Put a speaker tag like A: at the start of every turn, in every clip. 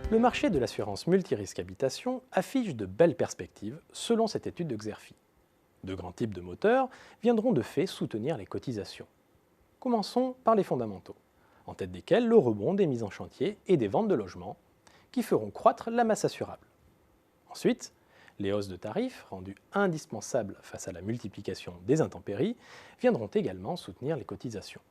A: Le marché de l'assurance multirisque habitation affiche de belles perspectives selon cette étude de Xerfi. De grands types de moteurs viendront de fait soutenir les cotisations. Commençons par les fondamentaux, en tête desquels le rebond des mises en chantier et des ventes de logements, qui feront croître la masse assurable. Ensuite, les hausses de tarifs, rendues indispensables face à la multiplication des intempéries, viendront également soutenir les cotisations.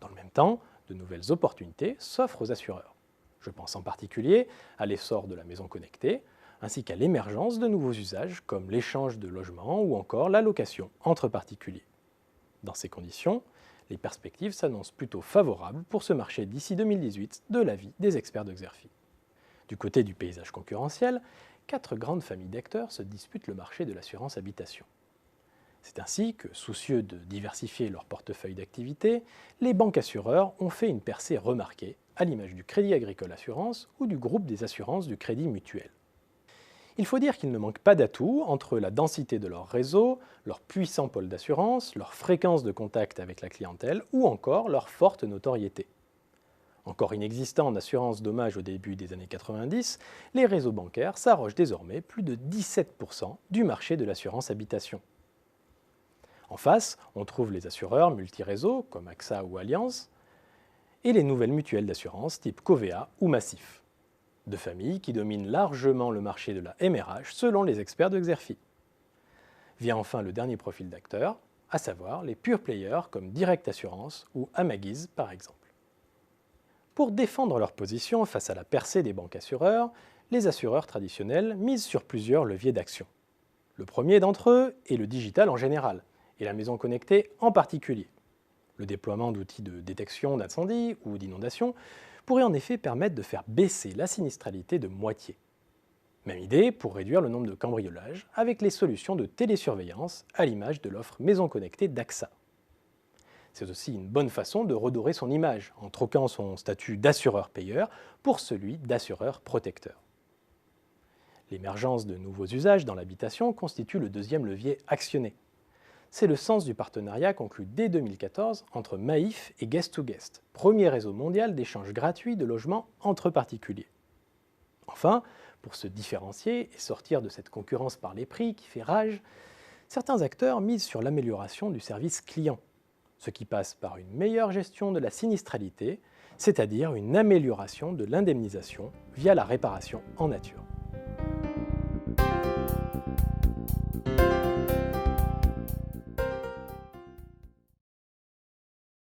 A: Dans le même temps, de nouvelles opportunités s'offrent aux assureurs. Je pense en particulier à l'essor de la maison connectée, ainsi qu'à l'émergence de nouveaux usages comme l'échange de logements ou encore la location entre particuliers. Dans ces conditions, les perspectives s'annoncent plutôt favorables pour ce marché d'ici 2018 de l'avis des experts de Xerfi. Du côté du paysage concurrentiel, 4 grandes familles d'acteurs se disputent le marché de l'assurance habitation. C'est ainsi que, soucieux de diversifier leur portefeuille d'activités, les banques assureurs ont fait une percée remarquée, à l'image du Crédit Agricole Assurance ou du groupe des assurances du Crédit Mutuel. Il faut dire qu'il ne manque pas d'atouts entre la densité de leur réseau, leur puissant pôle d'assurance, leur fréquence de contact avec la clientèle ou encore leur forte notoriété. Encore inexistants en assurance dommages au début des années 90, les réseaux bancaires s'arrogent désormais plus de 17% du marché de l'assurance habitation. En face, on trouve les assureurs multiréseaux comme AXA ou Allianz et les nouvelles mutuelles d'assurance type Covea ou Massif. Deux familles qui dominent largement le marché de la MRH selon les experts de Xerfi. Vient enfin le dernier profil d'acteurs, à savoir les pure players comme Direct Assurance ou Amagiz par exemple. Pour défendre leur position face à la percée des banques assureurs, les assureurs traditionnels misent sur plusieurs leviers d'action. Le premier d'entre eux est le digital en général, et la maison connectée en particulier. Le déploiement d'outils de détection d'incendie ou d'inondation pourrait en effet permettre de faire baisser la sinistralité de moitié. Même idée pour réduire le nombre de cambriolages avec les solutions de télésurveillance à l'image de l'offre maison connectée d'AXA. C'est aussi une bonne façon de redorer son image en troquant son statut d'assureur-payeur pour celui d'assureur-protecteur. L'émergence de nouveaux usages dans l'habitation constitue le deuxième levier actionné. C'est le sens du partenariat conclu dès 2014 entre Maïf et Guest2Guest, premier réseau mondial d'échange gratuit de logements entre particuliers. Enfin, pour se différencier et sortir de cette concurrence par les prix qui fait rage, certains acteurs misent sur l'amélioration du service client, ce qui passe par une meilleure gestion de la sinistralité, c'est-à-dire une amélioration de l'indemnisation via la réparation en nature.